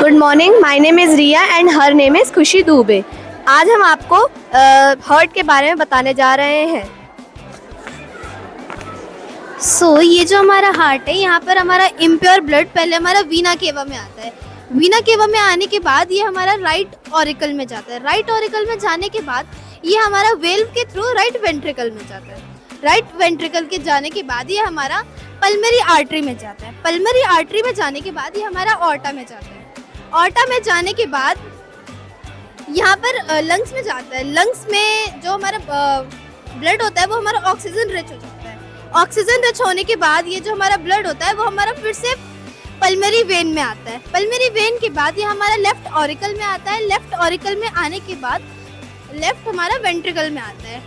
Good morning, my name is Riya and her name is Khushi Dubey. आज हम आपको हार्ट के बारे में बताने जा रहे हैं। ये जो हमारा हार्ट है, यहाँ पर हमारा इम्प्योर ब्लड पहले हमारा वीना केवा में आता है। वीना केवा में आने के बाद ये हमारा राइट ऑरिकल में जाता है। राइट ऑरिकल में जाने के बाद ये हमारा वेल्व के थ्रू राइट वेंट्रिकल में जाता है। राइट वेंट्रिकल के जाने के बाद ये हमारा पल्मरी आर्टरी में जाता है। पल्मरी आर्टरी में जाने के बाद ये हमारा ऑर्टा में जाता है। ऑर्टा में जाने के बाद यहाँ पर लंग्स में जाता है। लंग्स में जो हमारा ब्लड होता है वो हमारा ऑक्सीजन रिच हो जाता है। ऑक्सीजन रिच होने के बाद ये जो हमारा ब्लड होता है वो हमारा फिर से पल्मरी वेन में आता है। पल्मरी वेन के बाद ये हमारा लेफ्ट ऑरिकल में आता है। लेफ्ट ऑरिकल में आने के बाद लेफ्ट हमारा वेंट्रिकल में आता है।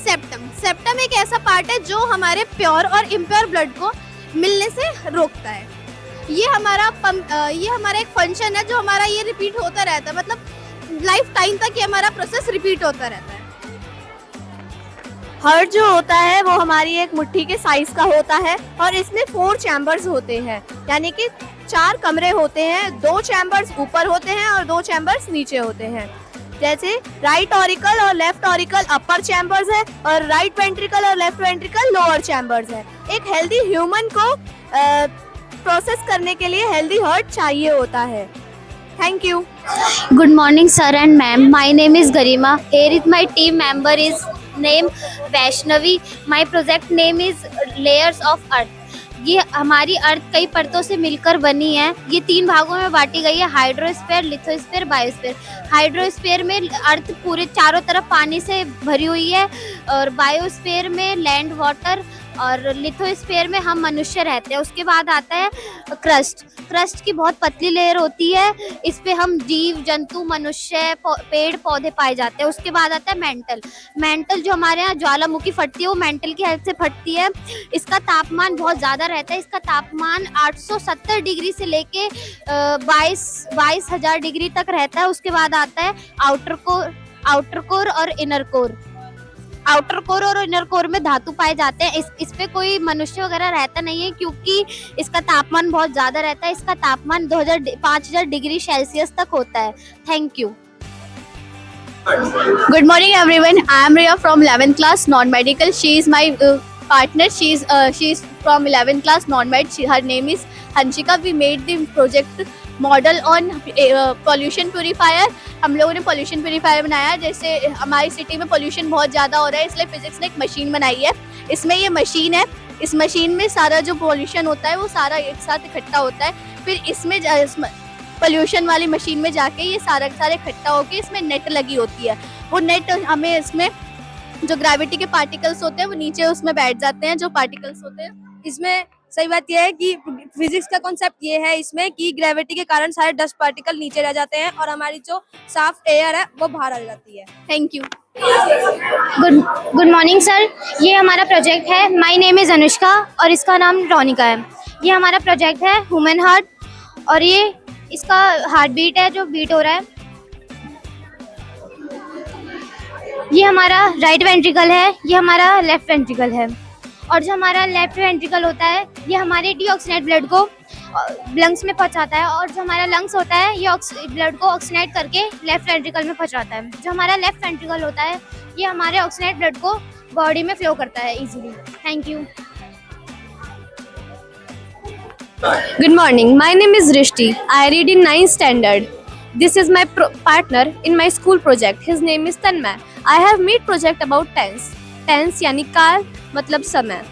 सेप्टम, सेप्टम एक ऐसा पार्ट है जो हमारे प्योर और इम्प्योर ब्लड को मिलने से रोकता है। ये हमारा एक फंक्शन है जो हमारा ये रिपीट होता रहता है, मतलब लाइफ टाइम तक ये हमारा प्रोसेस रिपीट होता रहता है। हार्ट जो होता है वो हमारी एक मुट्ठी के साइज का होता है और इसमें 4 चैम्बर्स होते हैं, यानी कि 4 कमरे होते हैं। 2 चैम्बर्स ऊपर होते हैं और 2 चैम्बर्स नीचे होते हैं। जैसे राइट ऑरिकल और लेफ्ट ऑरिकल अपर चैम्बर्स है और राइट वेंट्रिकल और लेफ्ट वेंट्रिकल लोअर चैम्बर्स है। एक हेल्दी ह्यूमन को प्रोसेस करने के लिए हेल्दी हार्ट चाहिए होता है। Thank you. Good morning, sir and ma'am. My name is Garima. Here is my team member is name Vaishnavi. My project name is Layers of Earth. ये हमारी अर्थ कई परतों से मिलकर बनी है। ये 3 भागों में बांटी गई है, हाइड्रोस्फीयर, लिथोस्फीयर, बायोस्फीयर। हाइड्रोस्फीयर में अर्थ पूरे चारों तरफ पानी से भरी हुई है और बायोस्फीयर में लैंड, वाटर और लिथोस्फीयर में हम मनुष्य रहते हैं। उसके बाद आता है क्रस्ट। क्रस्ट की बहुत पतली लेयर होती है, इस पे हम जीव जंतु, मनुष्य, पेड़ पौधे पाए जाते हैं। उसके बाद आता है मेंटल। मेंटल जो हमारे यहाँ ज्वालामुखी फटती है वो मेंटल की हेल्प से फटती है। इसका तापमान बहुत ज़्यादा रहता है। इसका तापमान 870 डिग्री से लेके 22,000 डिग्री तक रहता है। उसके बाद आता है आउटर कोर और इनर कोर। आउटर कोर और इनर कोर में धातु पाए जाते हैं। इस पे कोई मनुष्य वगैरह रहता नहीं है क्योंकि इसका तापमान बहुत ज़्यादा रहता है। इसका तापमान 5,000 डिग्री सेल्सियस तक होता है। Thank you. Good morning everyone. I am Riya from 11th class non-medical. She is my partner. She is from 11th class non-med. Her name is Hanshika. We made the project model on pollution purifier. हम लोगों ने pollution purifier बनाया। जैसे हमारी city में pollution बहुत ज़्यादा हो रहा है, इसलिए फिजिक्स ने एक मशीन बनाई है। इसमें ये मशीन है, इस मशीन में सारा जो pollution होता है वो सारा एक साथ इकट्ठा होता है। फिर इसमें पोल्यूशन वाली मशीन में जाके ये सारा इकट्ठा होके इसमें नेट लगी होती है। वो नेट हमें इसमें जो ग्रेविटी के पार्टिकल्स होते हैं वो नीचे उसमें बैठ जाते हैं, जो पार्टिकल्स होते हैं। इसमें सही बात यह है कि फिजिक्स का कॉन्सेप्ट ये है इसमें कि ग्रेविटी के कारण सारे डस्ट पार्टिकल नीचे रह जाते हैं और हमारी जो साफ एयर है वो बाहर आ जाती है। Thank you. Good morning sir. ये हमारा प्रोजेक्ट है। माय नेम इज़ अनुष्का और इसका नाम रोनिका है। ये हमारा प्रोजेक्ट है ह्यूमन हार्ट और ये इसका हार्ट बीट है जो बीट हो रहा है। ये हमारा राइट वेंट्रिकल है, ये हमारा लेफ्ट वेंट्रिकल है। और जो हमारा लेफ्ट वेंट्रिकल होता है ये हमारे डीऑक्सीनेट ब्लड को लंग्स में पहुंचाता है और जो हमारा लंग्स होता है ये ब्लड को ऑक्सीनेट करके लेफ्ट वेंट्रिकल में पहुंचाता है। जो हमारा लेफ्ट वेंट्रिकल होता है ये हमारे ऑक्सीनेट ब्लड को बॉडी में फ्लो करता है easily. Thank you. Good morning. My name is Rishti. I read in 9th standard. This is my partner in my school project. His name is Tanmay. I have made project about tense. Tense यानी काल मतलब समय।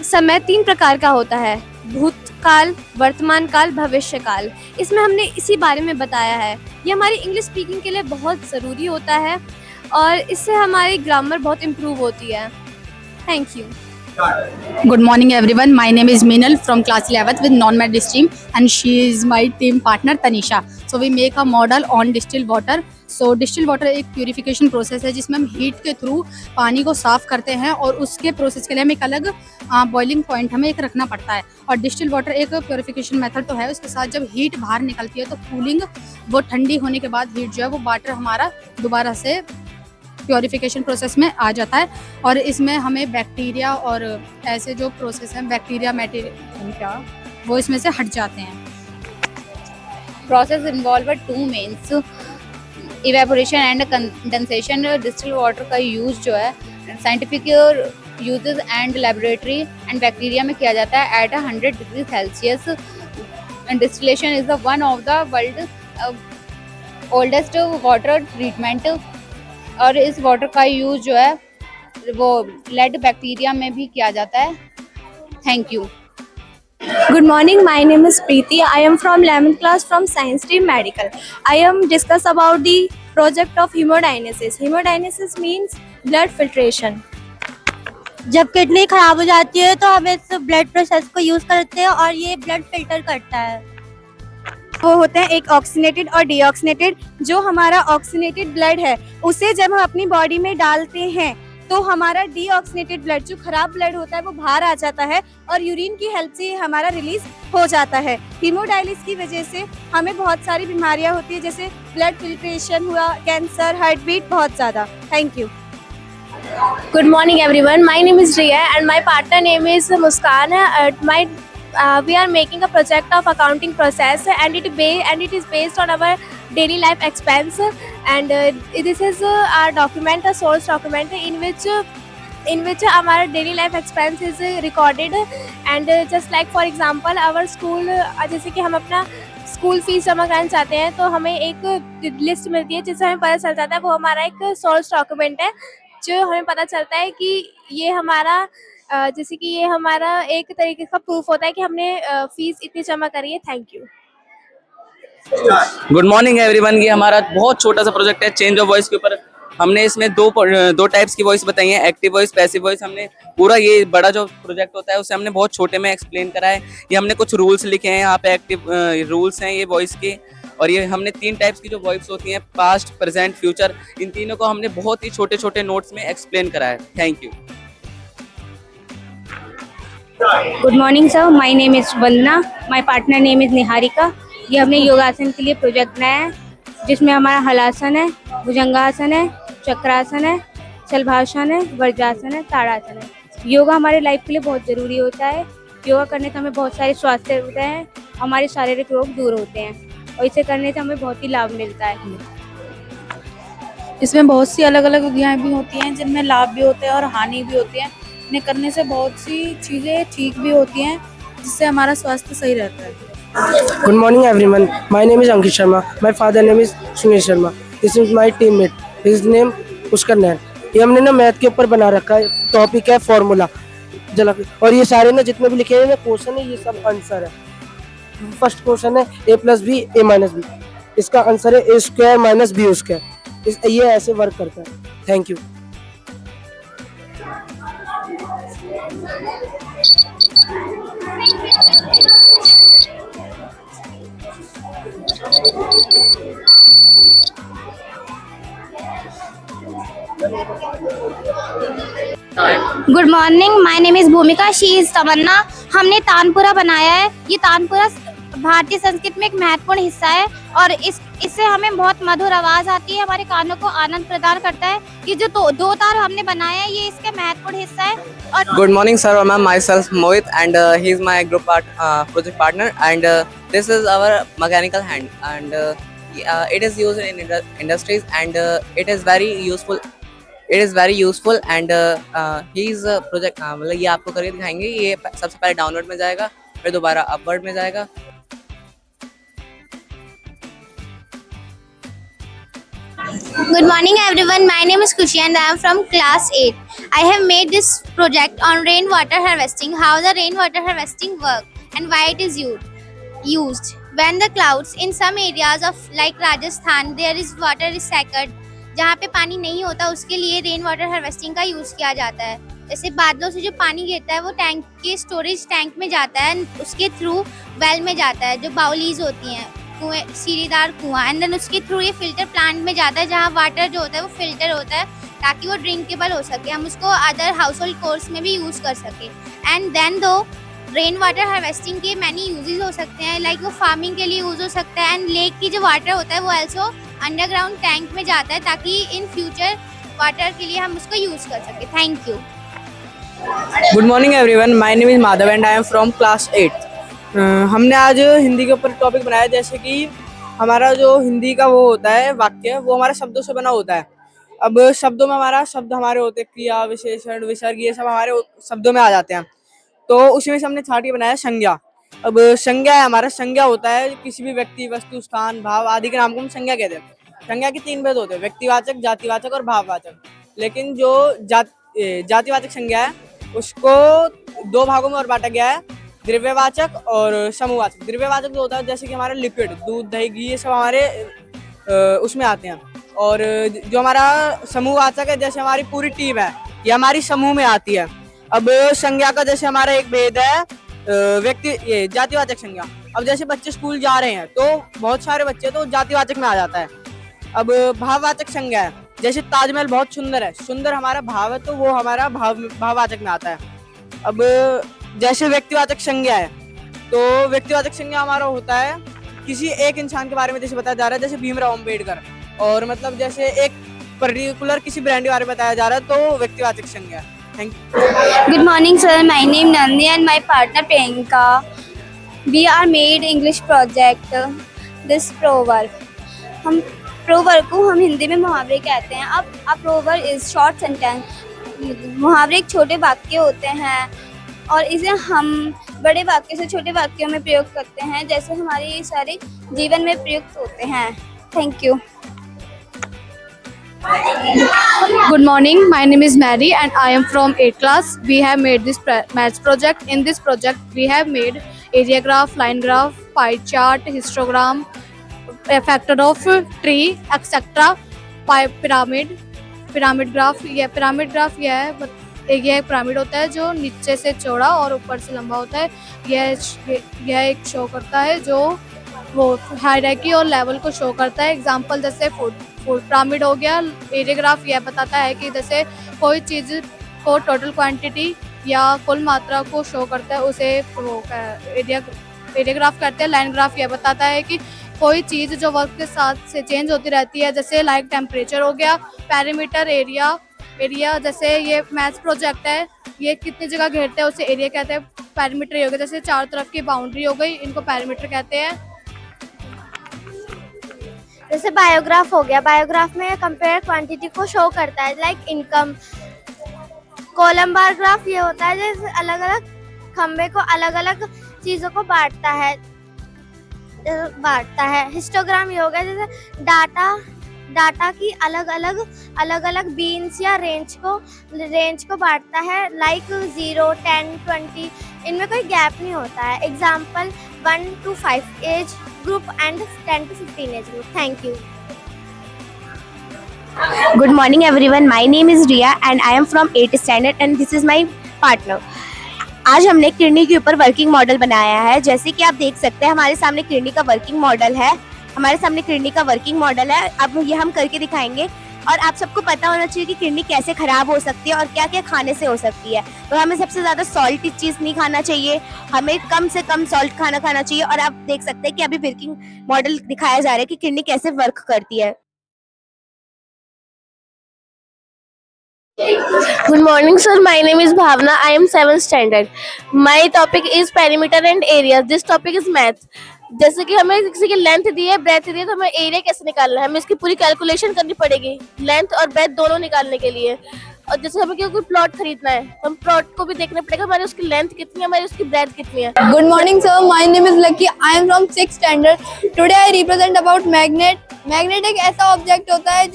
समय 3 प्रकार का होता है, भूतकाल, वर्तमान काल, भविष्य काल। इसमें हमने इसी बारे में बताया है। ये हमारी इंग्लिश स्पीकिंग के लिए बहुत ज़रूरी होता है और इससे हमारी ग्रामर बहुत इम्प्रूव होती है। Thank you. Good morning everyone. My name is Meenal from class 11th with non-med stream and she is my team partner Tanisha. So we make a model on distilled water. So distilled water एक purification process है जिसमें हम heat के through पानी को साफ़ करते हैं और उसके प्रोसेस के लिए हमें एक अलग बॉइलिंग पॉइंट हमें एक रखना पड़ता है। और डिस्टिल्ड वाटर एक प्यूरिफिकेशन मेथड तो है, उसके साथ जब हीट बाहर निकलती है तो कूलिंग, वो ठंडी होने के बाद हीट जो है वो वाटर हमारा दोबारा से प्योरीफिकेशन प्रोसेस में आ जाता है और इसमें हमें बैक्टीरिया और ऐसे जो प्रोसेस हैं बैक्टीरिया मटेरियल वो इसमें से हट जाते हैं। process involve two mains, evaporation and condensation. Distilled water का use जो है scientific uses and laboratory and bacteria में किया जाता है at 100 degrees Celsius. And distillation is the one of the world oldest water treatment. और इस वाटर का यूज जो है वो लेड बैक्टीरिया में भी किया जाता है. Thank you. Good morning, my name is Preeti. I am from 11th class from Science Stream Medical. I am discuss about the project of hemodialysis. Hemodialysis means blood filtration. जब kidney खराब हो जाती है तो हम इस ब्लड प्रोसेस को use करते हैं और ये ब्लड फिल्टर करता है. वो होते हैं एक ऑक्सीनेटेड और डीऑक्सीनेटेड. जो हमारा ऑक्सीनेटेड ब्लड है उसे जब हम अपनी बॉडी में डालते हैं तो हमारा डीऑक्सीनेटेड ब्लड जो खराब ब्लड होता है वो बाहर आ जाता है और यूरिन की हेल्प से हमारा रिलीज हो जाता है. हीमोडायलिसिस की वजह से हमें बहुत सारी बीमारियां होती है जैसे ब्लड फिल्ट्रेशन हुआ, कैंसर, हार्ट बीट, बहुत ज़्यादा. Thank you. Good morning everyone. My name is Riya and my partner name is Muskan. We are making a project of accounting process and it is based on our daily life expense and this is our document, a source document in which our daily life expense is recorded and just like for example our school, जैसे कि हम अपना school fees जमा कराना चाहते हैं तो हमें एक लिस्ट मिलती है जिससे हमें पता चल जाता है. वो हमारा एक सोर्स डॉक्यूमेंट है जो हमें पता चलता है कि ये हमारा जैसे कि ये हमारा एक तरीके का प्रूफ होता है कि हमने फीस इतनी जमा करी है. Thank you. Good morning everyone. ये हमारा बहुत छोटा सा प्रोजेक्ट है चेंज ऑफ वॉइस के ऊपर. हमने इसमें दो टाइप्स की वॉइस बताई है, एक्टिव वॉइस, पैसिव वॉइस. हमने पूरा ये बड़ा जो प्रोजेक्ट होता है उसे हमने बहुत छोटे में एक्सप्लेन करा है. ये हमने कुछ रूल्स लिखे हैं यहाँ पे, एक्टिव रूल्स हैं ये वॉइस के. और ये हमने 3 टाइप्स की जो वॉइस होती हैं, पास्ट, प्रेजेंट, फ्यूचर, इन तीनों को हमने बहुत ही छोटे छोटे नोट्स में एक्सप्लेन करा है. Thank you. Good morning sir, my name is Vandana, my partner name is Niharika. ये हमने योगासन के लिए प्रोजेक्ट बनाया है जिसमें हमारा हलासन है, भुजंगासन है, चक्रासन है, शलभासन है, वज्रासन है, ताड़ासन है. योगा हमारे लाइफ के लिए बहुत ज़रूरी होता है. योगा करने से हमें बहुत सारे स्वास्थ्य होते हैं, हमारे शारीरिक रोग दूर होते हैं और इसे करने से हमें बहुत ही लाभ मिलता है. इसमें बहुत सी अलग अलग विधियाँ भी होती हैं जिनमें लाभ भी होते हैं और हानि भी होती है. इन्हें करने से बहुत सी चीज़ें ठीक भी होती हैं जिससे हमारा स्वास्थ्य सही रहता है. Good morning everyone. My name is Ankit Sharma. My father name is Sunil Sharma. This is my teammate. His name Pushkar Nair. ये हमने ना मैथ के ऊपर बना रखा है. टॉपिक है फॉर्मूला. और ये सारे ना जितने भी लिखे हैं ना क्वेश्चन है, ये सब आंसर है. फर्स्ट क्वेश्चन है a+b a-b. इसका आंसर है a² - b². ये ऐसे वर्क करता है. Thank you. Good morning, my name is भूमिका, शी इज़ तमन्ना. हमने तानपुरा बनाया है. ये तानपुरा भारतीय संस्कृति में एक महत्वपूर्ण हिस्सा है और इससे हमें बहुत मधुर आवाज आती है, हमारे कानों को आनंद प्रदान करता है. ये जो दो तार हमने बनाया है ये इसके महत्वपूर्ण हिस्सा है. और good morning sir, ma'am, myself Mohit and he is my group project partner and this is our mechanical hand and it is used in industries and it is very useful. And he is a project, मतलब ये आपको करके दिखाएंगे. ये सबसे पहले downward में जाएगा, फिर दोबारा अपवर्ड में जाएगा. Good morning everyone, my name is Khushi and I am from class 8. I have made this project on rainwater harvesting, how the rainwater harvesting work and why it is used. When the clouds in some areas of like Rajasthan there is water is sacred, जहाँ पे पानी नहीं होता उसके लिए rain water harvesting का use किया जाता है. जैसे बादलों से जो पानी गिरता है वो टैंक के स्टोरेज टैंक में जाता है, उसके थ्रू वेल में जाता है जो बाउलीज होती हैं, कुएं, सीढ़ीदार कुआं, एंड देन उसके थ्रू ये फिल्टर प्लांट में जाता है जहाँ वाटर जो होता है वो फिल्टर होता है ताकि वो ड्रिंकेबल हो सके, हम उसको अदर हाउस होल्ड कोर्स में भी यूज़ कर सके. एंड देन दो रेन वाटर हार्वेस्टिंग के मैनी यूजेस हो सकते हैं, लाइक वो फार्मिंग के लिए यूज़ हो सकता है. एंड लेक की जो वाटर होता है वो ऑल्सो अंडरग्राउंड टैंक में जाता है ताकि इन फ्यूचर वाटर के लिए हम उसको यूज़ कर सके. Thank you. Good morning everyone, my name is Madhav and I am from class 8. हमने आज हिंदी के ऊपर टॉपिक बनाया जैसे कि हमारा जो हिंदी का वो होता है वाक्य, वो हमारा शब्दों से बना होता है। अब शब्दों में हमारा शब्द हमारे होते हैं क्रिया, विशेषण, विसर्ग, ये सब हमारे शब्दों में आ जाते हैं। तो उसी में से हमने छाट के बनाया संज्ञा। अब संज्ञा है हमारा, संज्ञा होता है किसी भी व्यक्ति, वस्तु, स्थान, भाव आदि के नाम को हम संज्ञा कहते हैं। संज्ञा के 3 भेद होते हैं, व्यक्तिवाचक, जातिवाचक और भाववाचक। लेकिन जो जातिवाचक संज्ञा है उसको 2 भागों में और बांटा गया है, द्रव्यवाचक और समूहवाचक। द्रव्यवाचक जो होता है जैसे कि हमारा लिक्विड, दूध, दही, घी, ये सब हमारे उसमें आते हैं। और जो हमारा समूहवाचक है, जैसे हमारी पूरी टीम है, ये हमारी समूह में आती है। अब संज्ञा का जैसे हमारा एक भेद है ये जातिवाचक संज्ञा। अब जैसे बच्चे स्कूल जा रहे हैं तो बहुत सारे बच्चे तो जातिवाचक में आ जाता है। अब भाववाचक संज्ञा है, जैसे ताजमहल बहुत सुंदर है, सुंदर हमारा भाव है तो वो हमारा भाववाचक में आता है। अब जैसे व्यक्तिवाचक संज्ञा है, तो व्यक्तिवाचक संज्ञा हमारा होता है किसी एक इंसान के बारे में जैसे बताया जा रहा है, जैसे भीमराव अम्बेडकर, और मतलब जैसे एक पर्टिकुलर किसी ब्रांड के बारे में बताया जा रहा है तो व्यक्तिवाचक संज्ञा है। Thank you. Good morning, sir. My name Nandini and my partner Priyanka. We are made English project. This proverb. हम proverb को हम हिंदी में मुहावरे कहते हैं। अब a proverb is short sentence. मुहावरे एक छोटे वाक्य होते हैं और इसे हम बड़े वाक्य से छोटे वाक्यों में प्रयोग करते हैं, जैसे हमारे सारे जीवन में प्रयुक्त होते हैं। Thank you. Good morning, my name is Mary and I am from 8th class. We have made this maths project. In this project, we have made area graph, line graph, pie chart, histogram, a factor of tree, etc. pyramid graph. ये pyramid graph यह है, यह एक pyramid होता है जो नीचे से चौड़ा और ऊपर से लंबा होता है। यह एक शो करता है जो वो हायरार्की और लेवल को शो करता है। एग्जांपल जैसे फूड पिरामिड हो गया। एरिया ग्राफ यह बताता है कि जैसे कोई चीज़ को टोटल क्वांटिटी या कुल मात्रा को शो करता है, उसे वो एरिया ग्राफ कहते हैं। लाइन ग्राफ यह बताता है कि कोई चीज़ जो वक्त के साथ से चेंज होती रहती है, जैसे लाइक टेम्परेचर हो गया। पैरामीटर एरिया जैसे ये मैथ्स प्रोजेक्ट है, ये कितनी जगह घेरते हैं उसे एरिया कहते हैं। पैरामीटर ये हो गया जैसे चारों तरफ की बाउंड्री हो गई, इनको पैरामीटर कहते हैं। जैसे बायोग्राफ हो गया, बायोग्राफ में कंपेयर क्वांटिटी को शो करता है, like income. Column bar graph ये होता है जैसे अलग अलग खंबे को अलग अलग चीज़ों को बांटता है। हिस्टोग्राम ये हो गया जैसे डाटा की अलग अलग बीन्स या रेंज को बांटता है, लाइक 0, 10, 20, इनमें कोई गैप नहीं होता है। Example 1 to 5 as group and 10 to 15 age group. Thank you. Good morning everyone. My name is Riya and I am from 8th standard and this is my partner. आज हमने kidney के ऊपर working model बनाया है। जैसे कि आप देख सकते हैं हमारे सामने किडनी का वर्किंग मॉडल है। अब ये हम करके दिखाएंगे और आप सबको पता होना चाहिए कि किडनी कैसे खराब हो सकती है और क्या क्या खाने से हो सकती है। तो हमें सबसे ज़्यादा सॉल्टी चीज़ नहीं खाना चाहिए, हमें कम से कम सॉल्ट खाना चाहिए। और आप देख सकते हैं कि अभी वर्किंग मॉडल दिखाया जा रहा है कि किडनी कैसे वर्क करती है। Good morning, sir. My name is Bhavna. I am 7th standard. My topic is perimeter and areas. This topic is math. जैसे कि हमें किसी की लेंथ दी है, ब्रेथ दी है, तो हमें एरिया कैसे निकालना है, हमें इसकी पूरी कैलकुलेशन करनी पड़ेगी, लेंथ और ब्रेथ दोनों निकालने के लिए। और जैसे हमें कोई प्लॉट खरीदना है, हम प्लॉट को भी देखना पड़ेगा, हमारी उसकी लेंथ कितनी है, हमारी उसकी ब्रेथ कितनी है। Good morning, sir. My name is Lucky. I am from 6th standard. Today I represent about magnet. Magnet एक ऐसा ऑब्जेक्ट होता है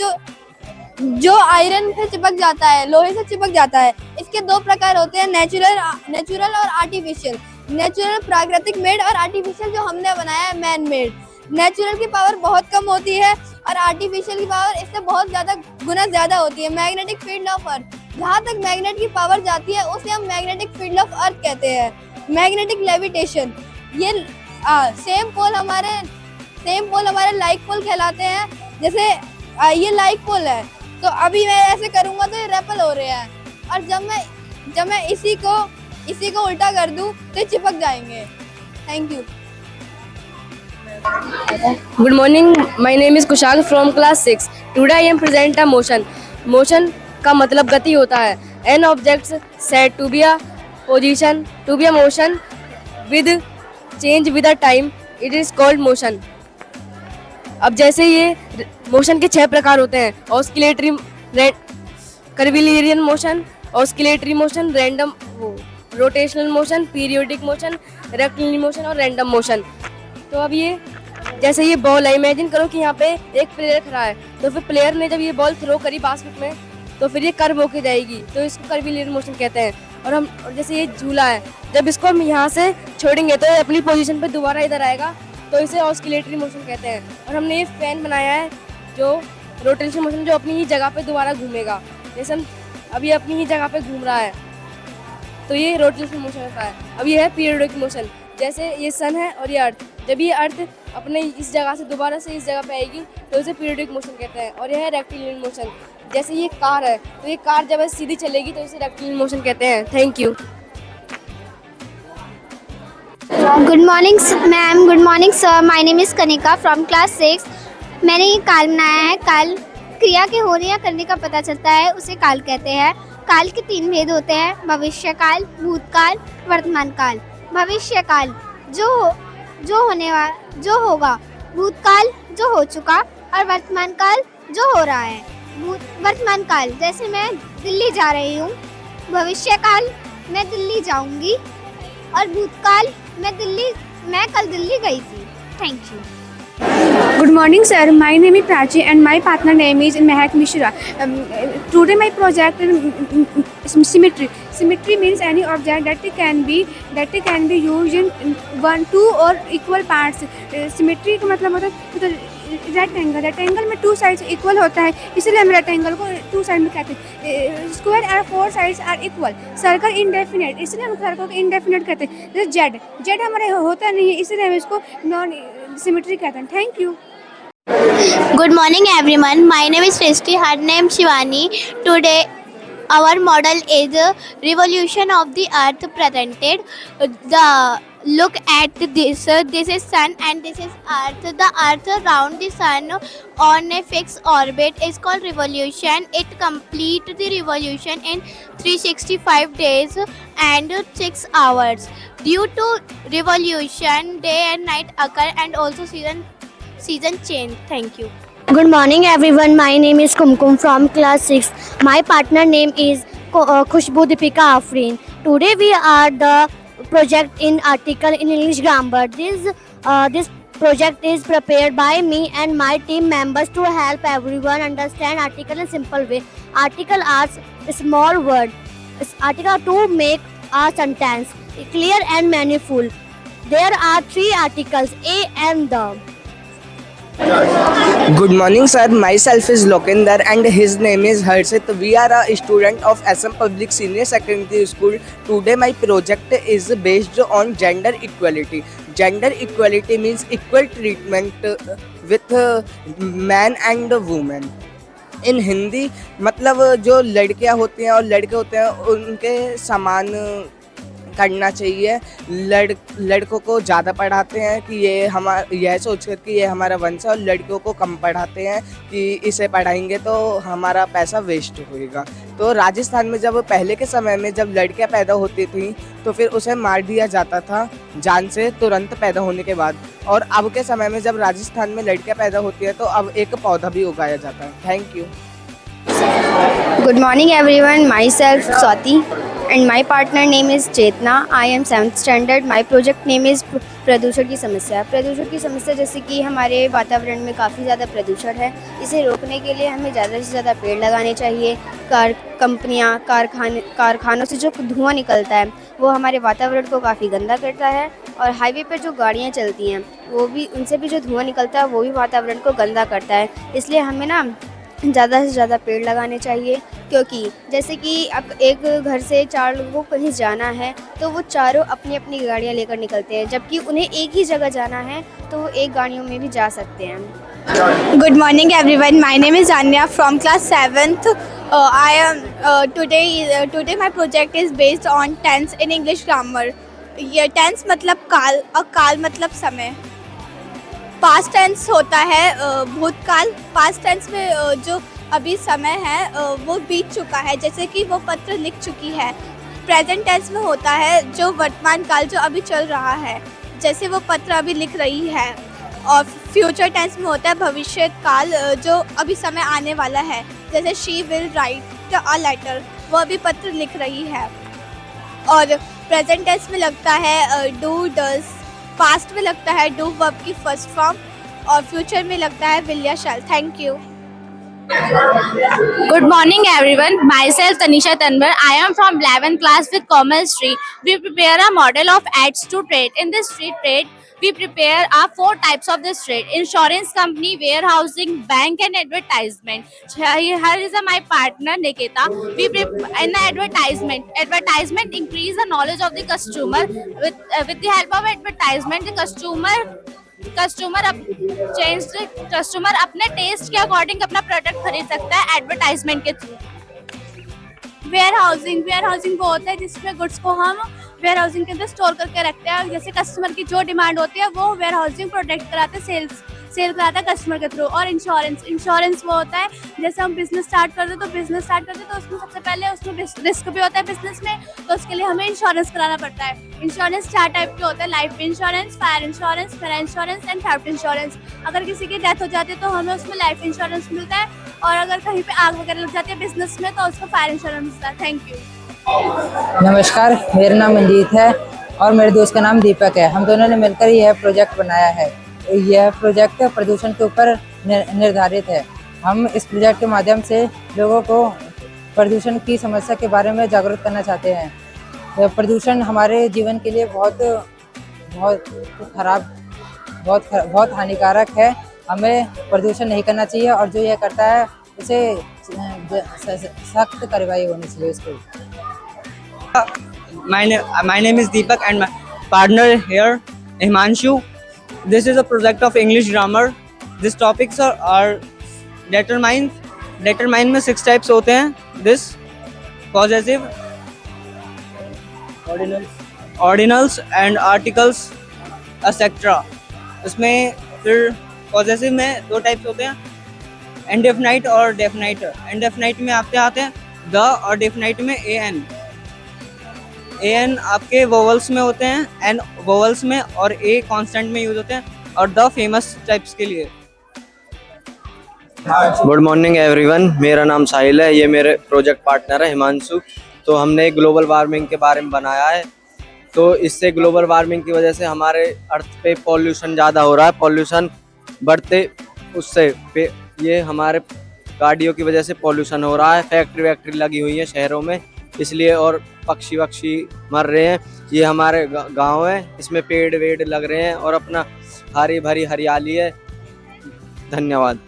जो आयरन से चिपक जाता है, लोहे से चिपक जाता है। इसके 2 प्रकार होते हैं, नेचुरल और आर्टिफिशियल। नेचुरल प्राकृतिक मेड और आर्टिफिशियल जो हमने बनाया है मैन मेड। नेचुरल की पावर बहुत कम होती है और आर्टिफिशियल की पावर इससे बहुत गुना ज्यादा होती है। मैग्नेटिक फील्ड ऑफ अर्थ, जहाँ तक मैग्नेट की पावर जाती है उसे हम मैग्नेटिक फील्ड ऑफ अर्थ कहते हैं। मैग्नेटिक लेविटेशन, ये सेम पोल हमारे लाइक पोल कहलाते हैं। जैसे ये लाइक पोल है, तो अभी मैं ऐसे करूंगा तो ये रेपल हो रहे हैं, और जब मैं इसी को उल्टा कर दूं तो चिपक जाएंगे। Thank you. Good morning. My name is Kushal from class 6. Today I am present a motion. Motion का मतलब गति होता है। An object said to be a position, to be a motion with change with a time. It is called motion. अब जैसे ये motion के 6 प्रकार होते हैं: oscillatory, curvilinear motion, oscillatory motion, random rotational motion, periodic motion, rectilinear motion और random motion. तो अब ये जैसे ये बॉल है, इमेजिन करो कि यहाँ पे एक प्लेयर खड़ा है, तो फिर प्लेयर ने जब ये बॉल थ्रो करी बास्केट में तो फिर ये कर्व होके जाएगी, तो इसको कर्विलियरियन मोशन कहते हैं। और जैसे ये झूला है, जब इसको हम यहाँ से छोड़ेंगे तो ये अपनी पोजीशन पे दोबारा इधर आएगा, तो इसे ऑस्किलेटरी मोशन कहते हैं। और हमने ये फैन बनाया है जो रोटेशन मोशन, जो अपनी ही जगह पे दोबारा घूमेगा। जैसे हम अभी अपनी ही जगह पे घूम रहा है तो ये रोटेशन मोशन होता है। अब ये है पीरियोडिक मोशन, जैसे ये सन है और ये अर्थ, जब ये अर्थ अपने इस जगह से दोबारा से इस जगह पे आएगी तो इसे पीरियोडिक मोशन कहते हैं। और यह है रेक्टिलिनियर मोशन, जैसे ये कार है तो ये कार जब सीधी चलेगी तो इसे रेक्टिलिनियर मोशन कहते हैं। Thank you. Good morning ma'am, good morning sir. My name is Kanika from class 6। मैंने ये काल बनाया है। काल क्रिया के होने या करने का पता चलता है, उसे काल कहते हैं। काल के 3 भेद होते हैं: भविष्य काल, भूतकाल, वर्तमान काल। भविष्य काल जो होगा, भूतकाल जो हो चुका, और वर्तमान काल जो हो रहा है। वर्तमान काल जैसे मैं दिल्ली जा रही हूँ, भविष्य काल मैं दिल्ली जाऊँगी, और भूतकाल मैं कल दिल्ली गई थी। Thank you. Good morning, sir. My name is Prachi and my partner name is Mehak Mishra. Today my project is symmetry. Symmetry means any object that can be used in 1, 2 or equal parts. Symmetry का मतलब होता है rectangle. Rectangle में 2 sides equal होता है, इसलिए हम rectangle को 2 साइड में कहते हैं। स्क्वायर और 4 sides are equal. Circle indefinite, इसलिए हम सर्कल को इनडेफिनेट कहते हैं। जैसे जेड हमारे होता नहीं है, इसलिए हम इसको नॉन सिमेट्री कहते हैं। Thank you. Good morning everyone. My name is Srishti. Her name Shivani. Today our model is revolution of the earth presented. Look at this. This is sun and this is earth. The earth around the sun on a fixed orbit is called revolution. It completes the revolution in 365 days and 6 hours. Due to revolution, day and night occur and also season change. Thank you. Good morning everyone. My name is Kumkum from class 6. My partner name is Khushbu Deepika Afreen. Today we are the project in article in English grammar. This project is prepared by me and my team members to help everyone understand article in simple way. Article are small word. Article to make a sentence clear and meaningful. There are 3 articles: a and the. Good morning sir, myself is Lokinder and his name is Harshit. We are a student of SM Public Senior Secondary School. Today my project is based on gender equality. Gender equality means equal treatment with man and woman. इन हिंदी मतलब जो लड़कियां होती हैं और लड़के होते हैं उनके समान करना चाहिए। लड़कों को ज़्यादा पढ़ाते हैं कि यह सोचकर कि ये हमारा वंश है, और लड़कियों को कम पढ़ाते हैं कि इसे पढ़ाएंगे तो हमारा पैसा वेस्ट होएगा। तो राजस्थान में जब पहले के समय में जब लड़कियां पैदा होती थी तो फिर उसे मार दिया जाता था जान से तुरंत पैदा होने के बाद, और अब के समय में जब राजस्थान में लड़कियां पैदा होती है तो अब एक पौधा भी उगाया जाता है। Thank you. Good morning everyone. Myself Swati and my partner name is Chetna. I am 7th standard. My project name is प्रदूषण की समस्या। प्रदूषण की समस्या जैसे कि हमारे वातावरण में काफ़ी ज़्यादा प्रदूषण है, इसे रोकने के लिए हमें ज़्यादा से ज़्यादा पेड़ लगाने चाहिए। कंपनियाँ कारखानों से जो धुआं निकलता है वो हमारे वातावरण को काफ़ी गंदा करता है, और हाईवे पर जो गाड़ियाँ चलती हैं वो भी, उनसे भी जो धुआं निकलता है वो भी वातावरण को गंदा करता है। इसलिए हमें ना ज़्यादा से ज़्यादा पेड़ लगाने चाहिए, क्योंकि जैसे कि अब एक घर से 4 लोगों को कहीं जाना है तो वो चारों अपनी अपनी गाड़ियाँ लेकर निकलते हैं, जबकि उन्हें एक ही जगह जाना है तो वो एक गाड़ियों में भी जा सकते हैं। Good morning everyone. My name is Anya from class 7th. Today my project is based on tense in English grammar. ये tense मतलब काल और काल मतलब समय। पास्ट टेंस होता है भूतकाल। पास्ट टेंस में जो अभी समय है वो बीत चुका है, जैसे कि वो पत्र लिख चुकी है। प्रेजेंट टेंस में होता है जो वर्तमान काल जो अभी चल रहा है, जैसे वो पत्र अभी लिख रही है। और फ्यूचर टेंस में होता है भविष्य काल, जो अभी समय आने वाला है। जैसे she will write a letter, वो अभी पत्र लिख रही है। और प्रेजेंट टेंस में लगता है डू डज, पास्ट में लगता है डू वर्ब की फर्स्ट फॉर्म, और फ्यूचर में लगता है विल या shall. Thank you. Good morning everyone. Myself Tanisha Tanwar. I am from 11th class with Commerce Street. We prepare a model of ads to trade. In this street trade, we prepare 4 types of this trade: insurance company, warehousing, bank, and advertisement. Here is my partner Nikita. We in the advertisement increase the knowledge of the customer. With the help of advertisement, the customer अपने test के according अपना product खरीद सकता है advertisement के through. Where housing वो होता है जिसमें गुड्स को हम वेयर हाउसिंग के अंदर स्टोर करके रखते हैं। जैसे कस्टमर की जो डिमांड होती है वो वेयर हाउसिंग प्रोटेक्ट कराते हैं, सेल कराता है कस्टमर के थ्रू। और इंश्योरेंस वो होता है जैसे हम बिजनेस स्टार्ट करते हैं तो उसमें सबसे पहले उसमें रिस्क भी होता है बिजनेस में, तो उसके लिए हमें इंश्योरेंस कराना पड़ता है। इंश्योरेंस 4 टाइप के होते हैं: लाइफ इंश्योरेंस, फायर इंश्योरेंस, मेरा इंश्योरेंस एंड थेफ्ट इंश्योरेंस। अगर किसी की डेथ हो जाती है तो हमें उसमें लाइफ इंश्योरेंस मिलता है, और अगर कहीं पे आग वगैरह लग जाती है बिजनेस में तो उसको फायर इंश्योरेंस मिलता है। Thank you. नमस्कार, मेरा नाम मंजीत है और मेरे दोस्त का नाम दीपक है। हम दोनों ने मिलकर यह प्रोजेक्ट बनाया है। यह प्रोजेक्ट प्रदूषण के ऊपर निर्धारित है। हम इस प्रोजेक्ट के माध्यम से लोगों को प्रदूषण की समस्या के बारे में जागरूक करना चाहते हैं। प्रदूषण हमारे जीवन के लिए बहुत हानिकारक है। हमें प्रदूषण नहीं करना चाहिए और जो यह करता है उसे सख्त कार्रवाई होनी चाहिए उसको। My name is Deepak and my partner here Himanshu. This is a project of English grammar. These topics are determine में 6 types होते हैं: this, possessive, ordinals and articles etc. इसमें फिर possessive में 2 types होते हैं: indefinite और definite। indefinite में आते हैं the, और definite में an आपके वोवल्स में होते हैं, एन वोवल्स में, और ए कांस्टेंट में यूज होते हैं, और द फेमस टाइप्स के लिए। गुड मॉर्निंग एवरीवन, मेरा नाम साहिल है, ये मेरे प्रोजेक्ट पार्टनर है हिमांशु। तो हमने ग्लोबल वार्मिंग के बारे में बनाया है। तो इससे ग्लोबल वार्मिंग की वजह से हमारे अर्थ पे पॉल्यूशन ज़्यादा हो रहा है। पॉल्यूशन बढ़ते उससे ये हमारे गाड़ियों की वजह से पॉल्यूशन हो रहा है। फैक्ट्री लगी हुई है शहरों में, इसलिए, और पक्षी मर रहे हैं। ये हमारे गांव है, इसमें पेड़ लग रहे हैं और अपना हरी भरी हरियाली है। धन्यवाद।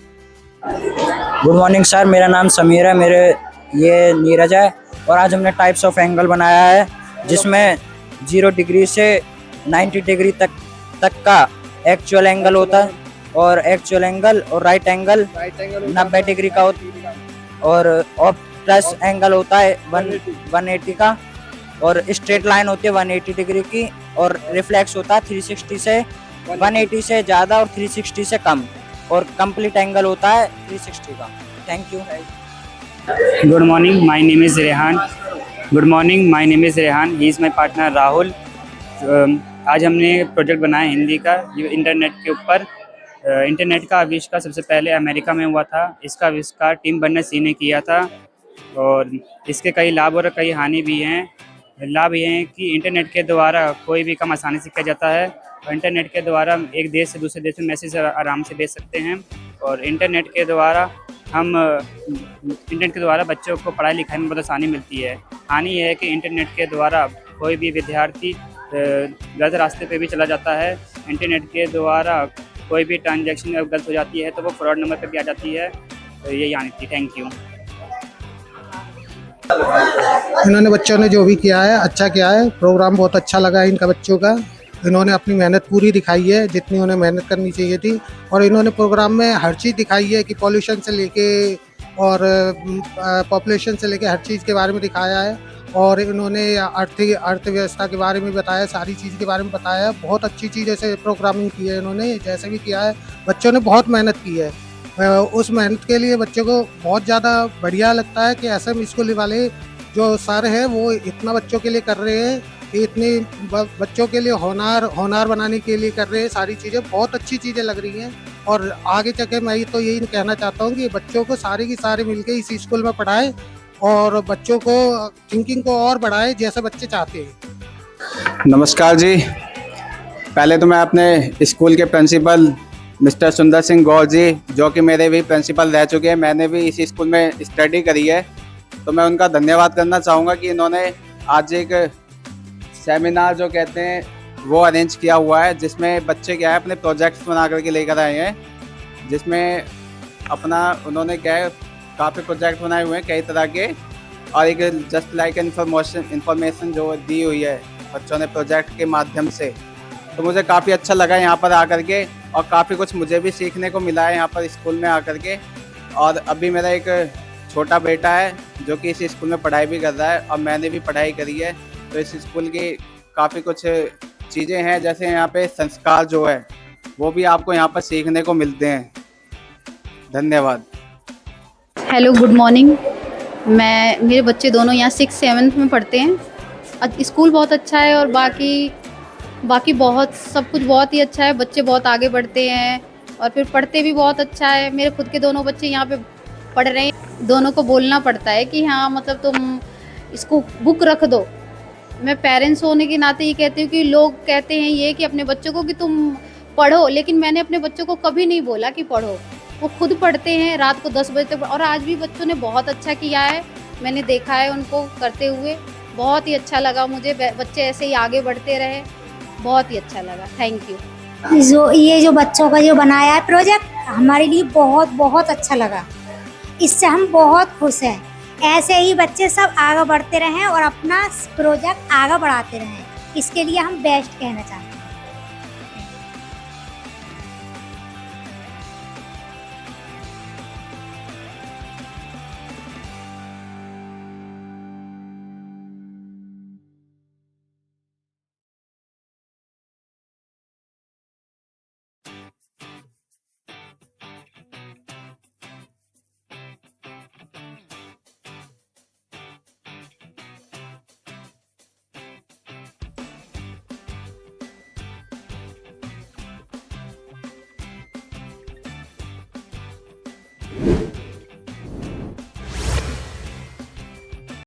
गुड मॉर्निंग सर, मेरा नाम समीर है, ये नीरज है, और आज हमने टाइप्स ऑफ एंगल बनाया है जिसमें 0 डिग्री से 90 डिग्री तक का एक्चुअल एंगल होता है, और एक्चुअल एंगल और राइट एंगल 90 डिग्री का होता है, और प्लस एंगल होता है 180 का, और स्ट्रेट लाइन होती है 180 डिग्री की, और रिफ्लेक्स होता है 360 से 180 से ज़्यादा और 360 से कम, और कंप्लीट एंगल होता है 360 का। Thank you. Good morning, my name is Rehan, he is my partner Rahul. आज हमने प्रोजेक्ट बनाया हिंदी का, ये इंटरनेट के ऊपर। इंटरनेट का आविष्कार सबसे पहले अमेरिका में हुआ था। इसका आविष्कार टिम बर्नर्स-ली ने किया था, और इसके कई लाभ और कई हानि भी हैं। लाभ ये हैं कि इंटरनेट के द्वारा कोई भी काम आसानी से किया जाता है, और इंटरनेट के द्वारा एक देश से दूसरे देश में मैसेज आराम से भेज सकते हैं, और इंटरनेट के द्वारा बच्चों को पढ़ाई लिखाई में बहुत आसानी मिलती है। हानि यह है कि इंटरनेट के द्वारा कोई भी विद्यार्थी गलत रास्ते पे भी चला जाता है। इंटरनेट के द्वारा कोई भी ट्रांजैक्शन गलत हो जाती है तो वो फ्रॉड नंबर पे भी आ जाती है। तो यही हानि थी। Thank you. इन्होंने बच्चों ने जो भी किया है अच्छा किया है। प्रोग्राम बहुत अच्छा लगा है इनका बच्चों का। इन्होंने अपनी मेहनत पूरी दिखाई है जितनी उन्हें मेहनत करनी चाहिए थी, और इन्होंने प्रोग्राम में हर चीज़ दिखाई है कि पॉल्यूशन से लेके और पॉपुलेशन से लेके हर चीज़ के बारे में दिखाया है, और इन्होंने अर्थव्यवस्था के बारे में बताया, सारी चीज़ के बारे में बताया है। बहुत अच्छी चीज़ से प्रोग्रामिंग की है इन्होंने, जैसे भी किया है बच्चों ने बहुत मेहनत की है। उस मेहनत के लिए बच्चों को बहुत ज़्यादा बढ़िया लगता है कि SM स्कूल वाले जो सर हैं वो इतना बच्चों के लिए कर रहे हैं, कि इतनी बच्चों के लिए होनार बनाने के लिए कर रहे हैं। सारी चीज़ें बहुत अच्छी चीज़ें लग रही हैं और आगे चल मैं तो यही कहना चाहता हूँ कि बच्चों को सारे की सारे मिलके इस स्कूल में पढ़ाएं और बच्चों को थिंकिंग को और बढ़ाएं जैसे बच्चे चाहते हैं। नमस्कार जी, पहले तो मैं अपने स्कूल के प्रिंसिपल मिस्टर सुंदर सिंह गौर जी, जो कि मेरे भी प्रिंसिपल रह चुके हैं, मैंने भी इसी स्कूल में स्टडी करी है, तो मैं उनका धन्यवाद करना चाहूँगा कि इन्होंने आज एक सेमिनार जो कहते हैं वो अरेंज किया हुआ है, जिसमें बच्चे क्या है अपने प्रोजेक्ट्स बना करके लेकर आए हैं, जिसमें अपना उन्होंने क्या है काफ़ी प्रोजेक्ट बनाए हुए हैं कई तरह के, और एक जस्ट लाइक इंफॉर्मेशन जो दी हुई है बच्चों ने प्रोजेक्ट के माध्यम से। तो मुझे काफ़ी अच्छा लगा यहाँ पर आकर के और काफ़ी कुछ मुझे भी सीखने को मिला है यहाँ पर स्कूल में आकर के। और अभी मेरा एक छोटा बेटा है जो कि इस स्कूल में पढ़ाई भी कर रहा है और मैंने भी पढ़ाई करी है, तो इस स्कूल की काफ़ी कुछ चीज़ें हैं, जैसे यहाँ पे संस्कार जो है वो भी आपको यहाँ पर सीखने को मिलते हैं। धन्यवाद। Hello, good morning. मेरे बच्चे दोनों यहाँ 6-7 में पढ़ते हैं। स्कूल बहुत अच्छा है और बाकी बहुत सब कुछ बहुत ही अच्छा है। बच्चे बहुत आगे बढ़ते हैं और फिर पढ़ते भी बहुत अच्छा है। मेरे खुद के दोनों बच्चे यहाँ पे पढ़ रहे हैं। दोनों को बोलना पड़ता है कि हाँ मतलब तुम इसको बुक रख दो। मैं पेरेंट्स होने के नाते ये कहती हूँ कि लोग कहते हैं ये कि अपने बच्चों को कि तुम पढ़ो, लेकिन मैंने अपने बच्चों को कभी नहीं बोला कि पढ़ो। वो खुद पढ़ते हैं रात को 10 बजे तक, और आज भी बच्चों ने बहुत अच्छा किया है। मैंने देखा है उनको करते हुए, बहुत ही अच्छा लगा मुझे। बच्चे ऐसे ही आगे बढ़ते रहे, बहुत ही अच्छा लगा। Thank you. जो बच्चों का जो बनाया है प्रोजेक्ट हमारे लिए बहुत बहुत अच्छा लगा। इससे हम बहुत खुश हैं। ऐसे ही बच्चे सब आगे बढ़ते रहें और अपना प्रोजेक्ट आगे बढ़ाते रहें, इसके लिए हम बेस्ट कहना चाहते हैं।